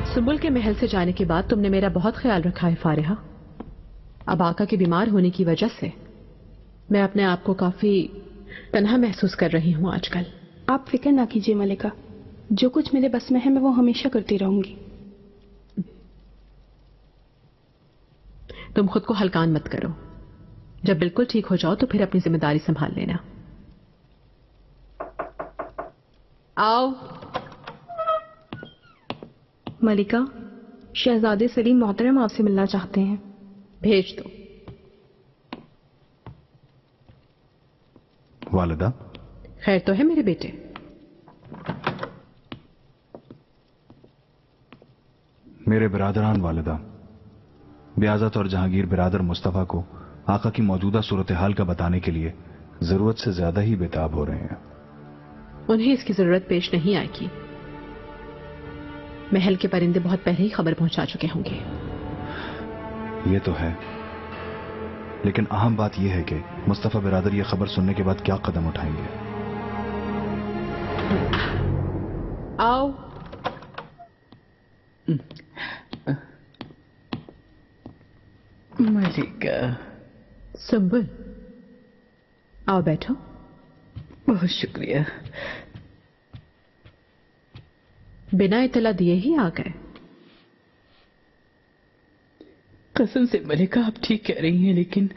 सुबुल के महल से जाने के बाद तुमने मेरा बहुत ख्याल रखा है फारिहा। अब आका के बीमार होने की वजह से मैं अपने आप को काफी तन्हा महसूस कर रही हूँ आजकल। आप फिक्र ना कीजिए मलिका, जो कुछ मेरे बस में है मैं वो हमेशा करती रहूंगी। तुम खुद को हल्कान मत करो। जब बिल्कुल ठीक हो जाओ तो फिर अपनी जिम्मेदारी संभाल लेना। आओ। मलिका, शहजादे सलीम मोहतरम आपसे मिलना चाहते हैं। भेज दो। वालिदा, खैर तो है मेरे बेटे? मेरे बिरादरान वालिदा, बियाज़त और जहांगीर बिरादर मुस्तफा को आका की मौजूदा सूरत हाल का बताने के लिए जरूरत से ज्यादा ही बेताब हो रहे हैं। उन्हें इसकी जरूरत पेश नहीं आएगी। महल के परिंदे बहुत पहले ही खबर पहुंचा चुके होंगे। ये तो है, लेकिन अहम बात यह है कि मुस्तफा बिरादर ये खबर सुनने के बाद क्या कदम उठाएंगे। आओ। मलिका। सुंबुल, आओ बैठो। बहुत शुक्रिया। बिना इतला दिए ही आ गए। कसम से मलिका, आप ठीक कह रही हैं, लेकिन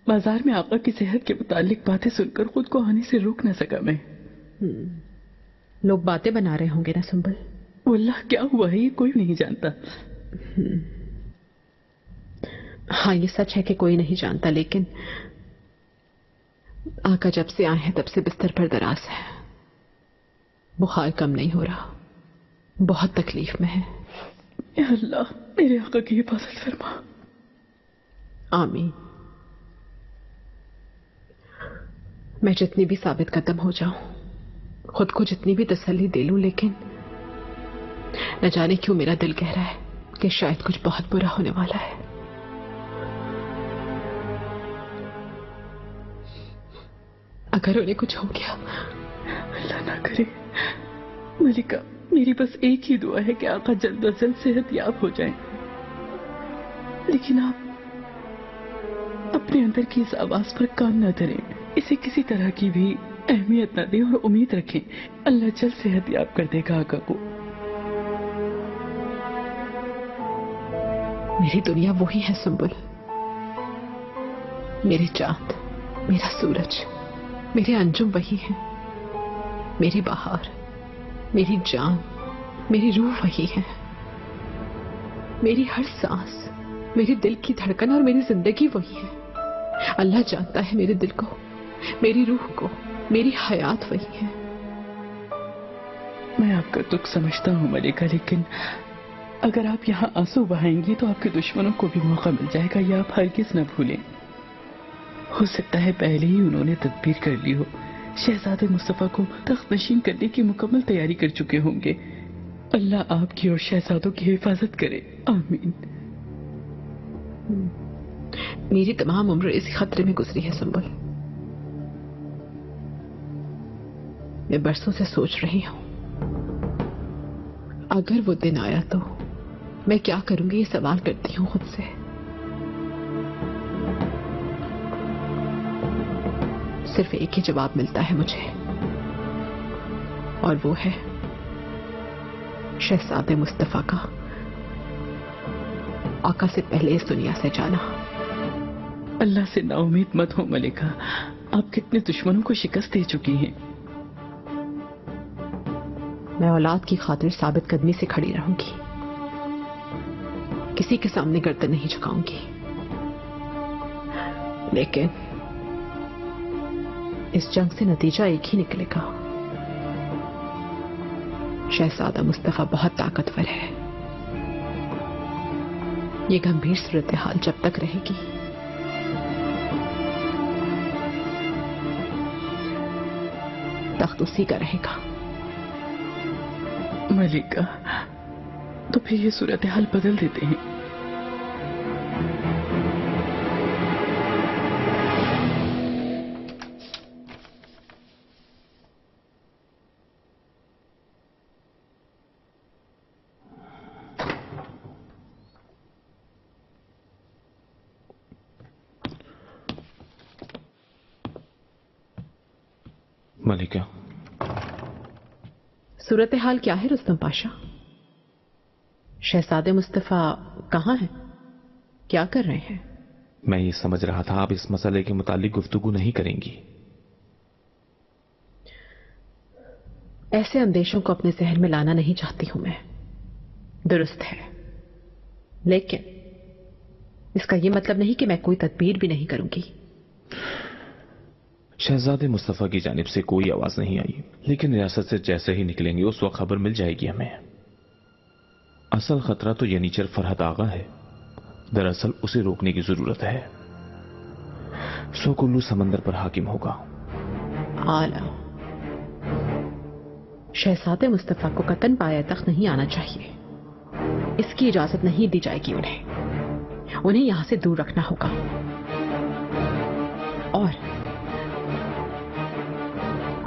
बाजार में आका की सेहत के मुतालिक बातें सुनकर खुद को आने से रोक न सका मैं। लोग बातें बना रहे होंगे ना सुंबुल? वल्लाह क्या हुआ है ये कोई नहीं जानता। हाँ, ये सच है कि कोई नहीं जानता, लेकिन आका जब से आए हैं तब से बिस्तर पर दराज है। बुखार कम नहीं हो रहा, बहुत तकलीफ में है। या अल्लाह, मेरे आका की हिफाजत फरमा। आमीन। मैं जितनी भी साबित कदम हो जाऊं, खुद को जितनी भी तसल्ली दे लूं, लेकिन न जाने क्यों मेरा दिल कह रहा है कि शायद कुछ बहुत बुरा होने वाला है। अगर उन्हें कुछ हो गया। अल्लाह ना करे। मलिका, मेरी बस एक ही दुआ है कि आका जल्द अज जल्द सेहत याब हो जाएं। लेकिन आप अपने अंदर की इस आवाज पर कान न धरें, इसे किसी तरह की भी अहमियत न दें और उम्मीद रखें अल्लाह जल्द सेहत याब कर देगा आका को। मेरी दुनिया वही है सुंबुल। मेरे चांद, मेरा सूरज, मेरे अंजुम वही हैं। मेरी बहार, मेरी जान, मेरी रूह वही है। मेरी हर सांस, मेरे दिल की धड़कन और मेरी जिंदगी वही है। अल्लाह जानता है मेरे दिल को, मेरी रूह को, मेरी हयात वही है। मैं आपका दुख समझता हूँ मलिका, लेकिन अगर आप यहाँ आंसू बहाएंगी तो आपके दुश्मनों को भी मौका मिल जाएगा, ये आप हरगिज न भूलें। हो सकता है पहले ही उन्होंने तदबीर कर ली हो। शहजादे मुस्तफा को तख्त नशीन करने की मुकम्मल तैयारी कर चुके होंगे। अल्लाह आपकी और शहजादों की हिफाजत करे, आमीन। मेरी तमाम उम्र इसी खतरे में गुजरी है सुंबुल। मैं बरसों से सोच रही हूं, अगर वो दिन आया तो मैं क्या करूंगी, ये सवाल करती हूं खुद से। सिर्फ एक ही जवाब मिलता है मुझे, और वो है शहजादे मुस्तफा का आका से पहले इस दुनिया से जाना। अल्लाह से नाउमीद मत हो मलिका, आप कितने दुश्मनों को शिकस्त दे चुकी हैं। मैं औलाद की खातिर साबित कदमी से खड़ी रहूंगी, किसी के सामने गर्दन नहीं झुकाऊंगी। लेकिन इस जंग से नतीजा एक ही निकलेगा। शहजादा मुस्तफा बहुत ताकतवर है। ये गंभीर सूरत हाल जब तक रहेगी, तख्त उसी का रहेगा। मलिका, तो फिर ये सूरत हाल बदल देते हैं। ملکہ، صورتحال کیا ہے رستم پاشا؟ شہزادے مصطفیٰ کہاں ہیں؟ کیا کر رہے ہیں؟ میں یہ سمجھ رہا تھا آپ اس مسئلے کے متعلق گفتگو نہیں کریں گی۔ ایسے اندیشوں کو اپنے ذہن میں لانا نہیں چاہتی ہوں میں، درست ہے، لیکن اس کا یہ مطلب نہیں کہ میں کوئی تدبیر بھی نہیں کروں گی۔ شہزادے مصطفیٰ کی جانب سے کوئی آواز نہیں آئی، لیکن ریاست سے جیسے ہی نکلیں گے اس وقت خبر مل جائے گی ہمیں۔ اصل خطرہ تو ینیچر فرحت آغا ہے، دراصل اسے روکنے کی ضرورت ہے۔ سو کلو سمندر پر حاکم ہوگا۔ اعلیٰ، شہزادے مصطفیٰ کو قطن پایہ تخت نہیں آنا چاہیے، اس کی اجازت نہیں دی جائے گی انہیں یہاں سے دور رکھنا ہوگا۔ اور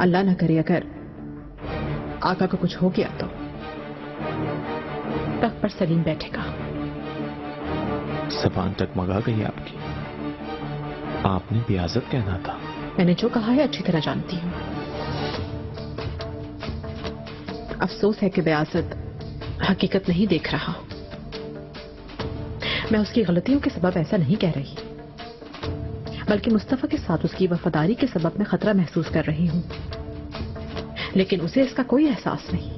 اللہ نہ کرے اگر آقا کو کچھ ہو گیا تو تخت پر سلیم بیٹھے گا۔ زبان ٹگمگا گئی آپ کی، آپ نے بیازت کہنا تھا۔ میں نے جو کہا ہے اچھی طرح جانتی ہوں۔ افسوس ہے کہ بیازت حقیقت نہیں دیکھ رہا۔ میں اس کی غلطیوں کے سبب ایسا نہیں کہہ رہی، بلکہ مصطفیٰ کے ساتھ اس کی وفاداری کے سبب میں خطرہ محسوس کر رہی ہوں، لیکن اسے اس کا کوئی احساس نہیں۔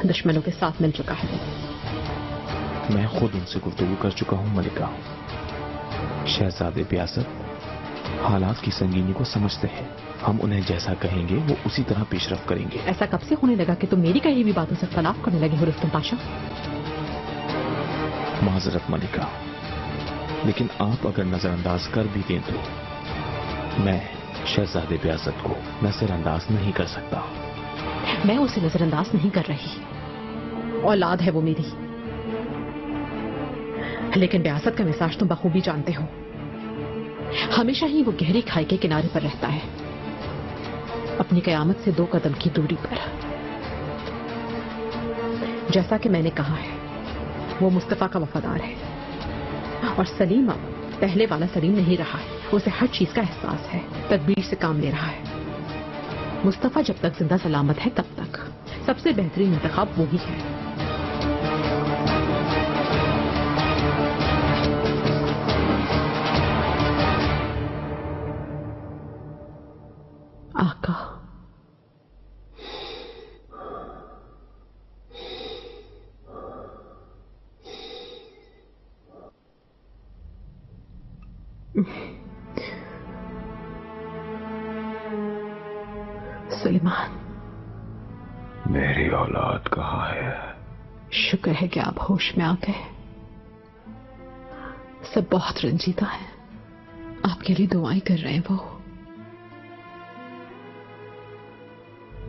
دشمنوں کے ساتھ مل چکا ہے۔ میں خود ان سے گفتگو کر چکا ہوں ملکہ۔ شہزادے بیازت حالات کی سنگینی کو سمجھتے ہیں، ہم انہیں جیسا کہیں گے وہ اسی طرح پیش رفت کریں گے۔ ایسا کب سے ہونے لگا کہ تم میری کہی ہوئی باتوں سے اختلاف کرنے لگے ہو رستم پاشا؟ معذرت ملکہ، لیکن آپ اگر نظر انداز کر بھی دیں تو میں شہزادے بیازت کو نظر انداز نہیں کر سکتا۔ میں اسے نظر انداز نہیں کر رہی، اولاد ہے وہ میری، لیکن بیازت کا مزاج تم بخوبی جانتے ہو۔ ہمیشہ ہی وہ گہری کھائی کے کنارے پر رہتا ہے، اپنی قیامت سے 2 قدم کی دوری پر۔ جیسا کہ میں نے کہا ہے وہ مصطفیٰ کا وفادار ہے، اور سلیم اب پہلے والا سلیم نہیں رہا ہے، اسے ہر چیز کا احساس ہے، تدبیر سے کام لے رہا ہے۔ مصطفیٰ جب تک زندہ سلامت ہے تب تک سب سے بہترین انتخاب وہی ہے۔ آقا، سلیمان، میری اولاد کہاں ہے؟ شکر ہے کہ آپ ہوش میں آ گئے۔ سب بہت رنجیدہ ہیں، آپ کے لیے دعائیں کر رہے ہیں وہ۔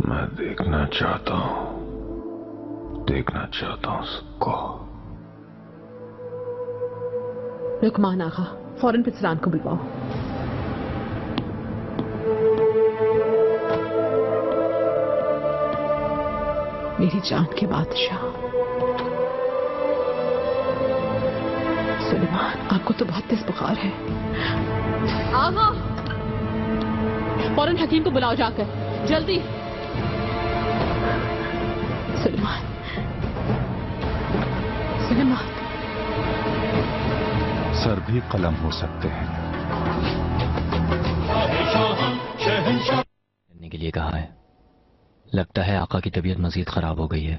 میں دیکھنا چاہتا ہوں سب کو۔ لقمان آغا، فوراً پتسلان کو بلواؤ۔ میری جان کے بادشاہ سلیمان، آپ کو تو بہت تیز بخار ہے۔ آغا، فوراً حکیم کو بلاؤ جا کر، جلدی۔ سلیمان، سلیمان، سر بھی قلم ہو سکتے ہیں۔ کرنے کے لیے کہا ہے، لگتا ہے آقا کی طبیعت مزید خراب ہو گئی ہے۔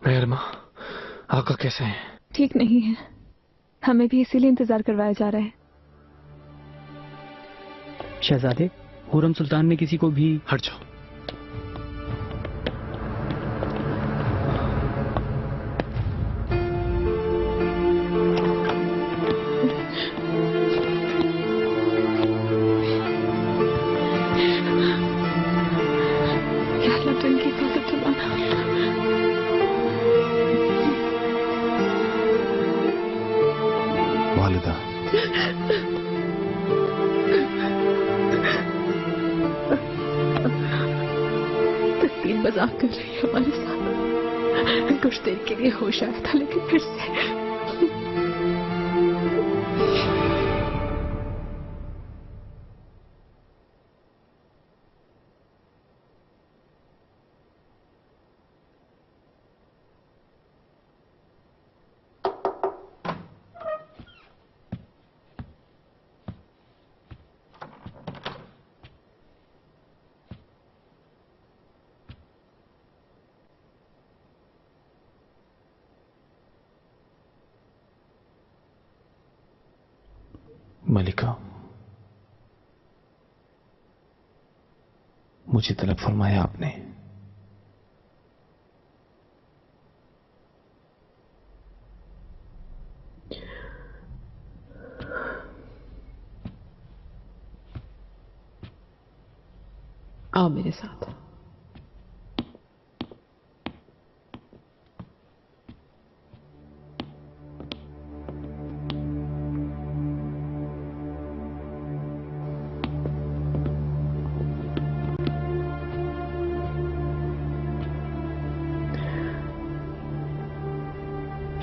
مہرما، آقا کیسے ہیں؟ ٹھیک نہیں ہے، ہمیں بھی اسی لیے انتظار کروایا جا رہا ہے۔ شہزادے، خرم سلطان نے کسی کو بھی ہٹ جاؤ۔ والدہ، تقدیر مذاق کر رہی ہے ہمارے ساتھ۔ کچھ دیر کے لیے ہوش آیا تھا لیکن پھر سے मलिका, मुझे तलब फरमाया आपने। आओ मेरे साथ।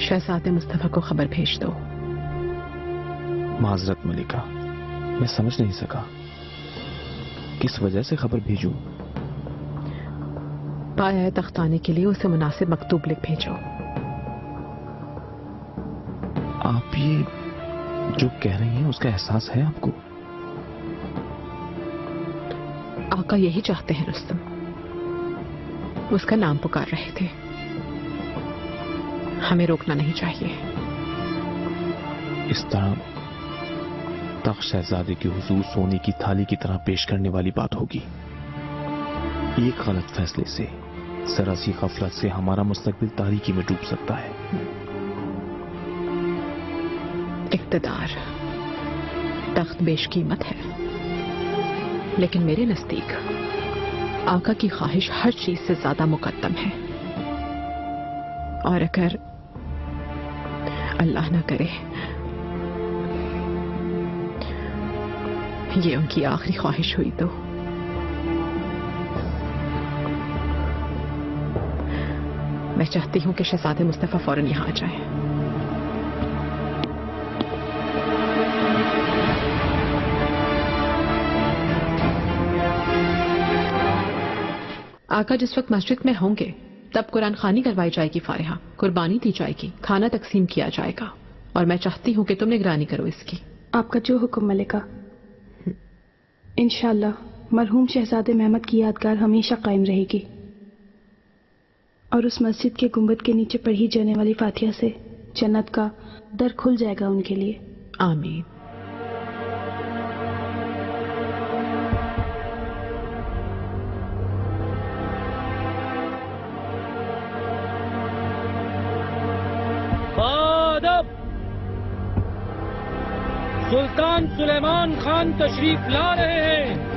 शहजादे मुस्तफा को खबर भेज दो। माजरत मलिका, मैं समझ नहीं सका, किस वजह से खबर भेजूं? पाया तख्त आने के लिए उसे मुनासिब मकतूब लिख भेजो। आप ये जो कह रही हैं उसका एहसास है आपको? आका यही चाहते हैं रुस्तम, उसका नाम पुकार रहे थे, हमें रोकना नहीं चाहिए। इस तरह तख्त शहजादे के हुजूर सोने की थाली की तरह पेश करने वाली बात होगी। एक गलत फैसले से, जरा सी गफलत से हमारा मुस्तकबिल तारीकी में डूब सकता है। इक्तदार, तख्त बेशकीमत है, लेकिन मेरे नजदीक आका की ख्वाहिश हर चीज से ज्यादा मुकद्दम है। और अगर अल्लाह न करे ये उनकी आखिरी ख्वाहिश हुई तो मैं चाहती हूं कि शहजादे मुस्तफा फौरन यहां आ जाए। आका जिस वक्त मस्जिद में होंगे तब कुरान खानी करवाई जाएगी फारिहा, कुर्बानी दी जाएगी, खाना तकसीम किया जाएगा, और मैं चाहती हूं कि तुम निगरानी करो इसकी। आपका जो हुक्म मलिका। इंशाअल्लाह मरहूम शहजादे महमद की यादगार हमेशा कायम रहेगी, और उस मस्जिद के गुंबद के नीचे पढ़ी जाने वाली फातिहा से जन्नत का दर खुल जाएगा उनके लिए। आमीन। सुल्तान सुलेमान खान तशरीफ ला रहे हैं।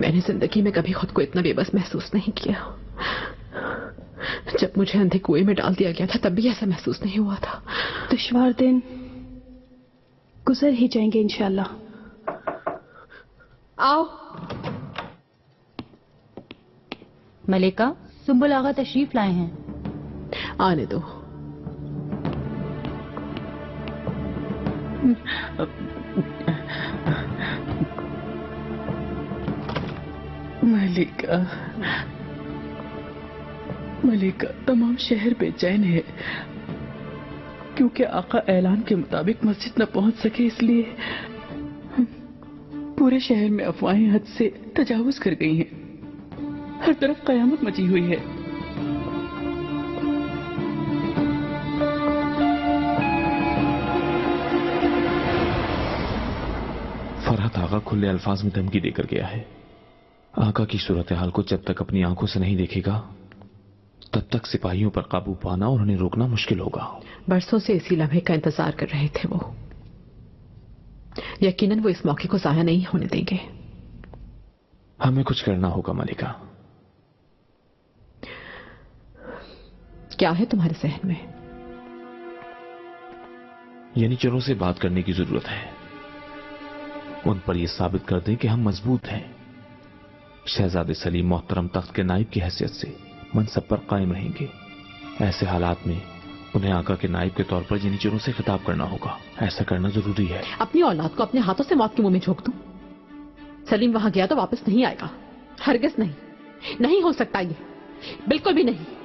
मैंने जिंदगी में कभी खुद को इतना बेबस महसूस नहीं किया। جب مجھے اندھے کنویں میں ڈال دیا گیا تھا تب بھی ایسا محسوس نہیں ہوا تھا. دشوار دن گزر ہی جائیں گے انشاءاللہ. آؤ. ملیکہ، سنبل آغا تشریف لائے ہیں. آنے دو. ملیکہ، تمام شہر بے چین ہے کیونکہ آقا اعلان کے مطابق مسجد نہ پہنچ سکے، اس لیے پورے شہر میں افواہیں حد سے تجاوز کر گئی ہیں. ہر طرف قیامت مچی ہوئی ہے. فرحت آقا کھلے الفاظ میں دھمکی دے کر گیا ہے. آقا کی صورتحال کو جب تک اپنی آنکھوں سے نہیں دیکھے گا تب تک سپاہیوں پر قابو پانا اور انہیں روکنا مشکل ہوگا. برسوں سے اسی لمحے کا انتظار کر رہے تھے وہ. یقیناً وہ اس موقع کو ضائع نہیں ہونے دیں گے. ہمیں کچھ کرنا ہوگا ملکہ. کیا ہے تمہارے ذہن میں؟ یعنی چلوں سے بات کرنے کی ضرورت ہے. ان پر یہ ثابت کر دیں کہ ہم مضبوط ہیں. شہزادے سلیم محترم تخت کے نائب کی حیثیت سے منصب پر قائم رہیں گے. ایسے حالات میں انہیں آقا کے نائب کے طور پر جنیچروں سے خطاب کرنا ہوگا. ایسا کرنا ضروری ہے. اپنی اولاد کو اپنے ہاتھوں سے موت کے منہ میں جھونک دوں؟ سلیم وہاں گیا تو واپس نہیں آئے گا. ہرگز نہیں. نہیں ہو سکتا یہ. بالکل بھی نہیں.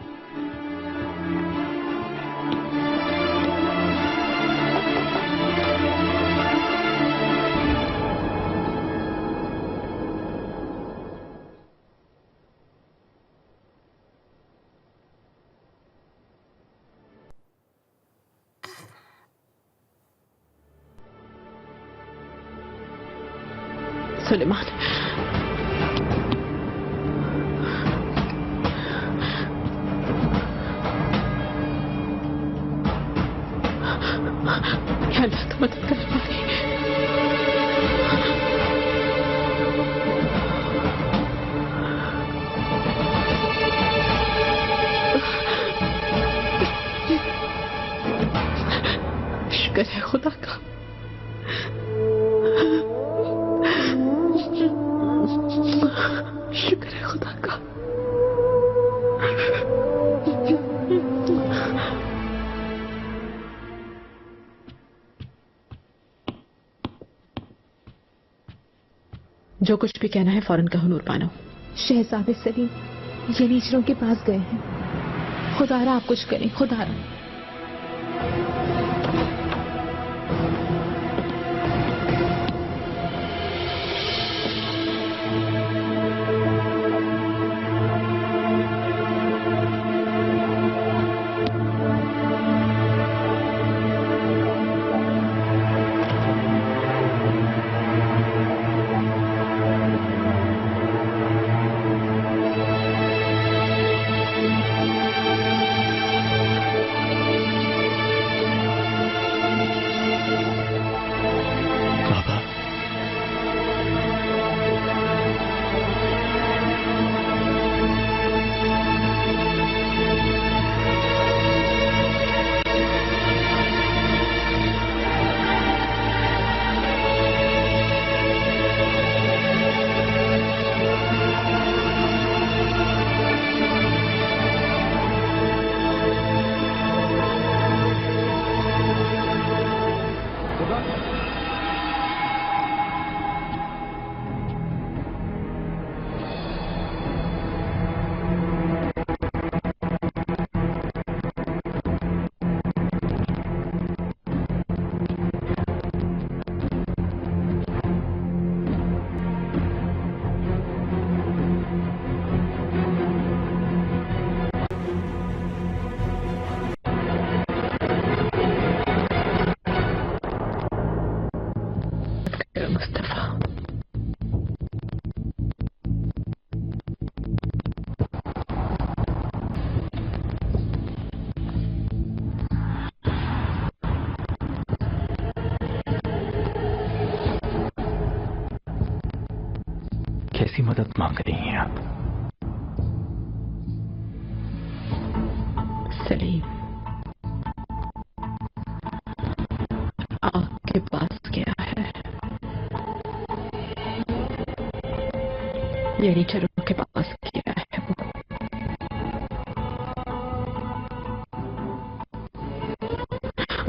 سلیمان، یا اللہ تو مدد کر پاتی. شکر ہے خدا کا. شکر ہے خدا کا. جو کچھ بھی کہنا ہے فوراً کہو نور بانو. شہزادے سلیم یہ نیچروں کے پاس گئے ہیں. خدا را آپ کچھ کریں. خدا را. کیسی مدد مانگ رہی ہیں آپ؟ सलीम आग के पास गया है, यनीचरों के पास गया है वो।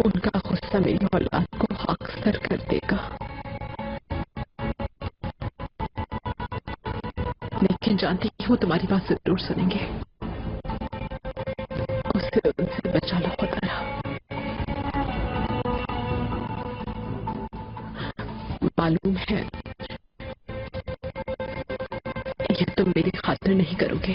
उनका गुस्सा मेरी औलाद को खाकसर कर देगा, लेकिन जानती कि वो तुम्हारी बात जरूर सुनेंगे। उनसे बचा लो खुदा। मालूम है ये तुम मेरी खातिर नहीं करोगे,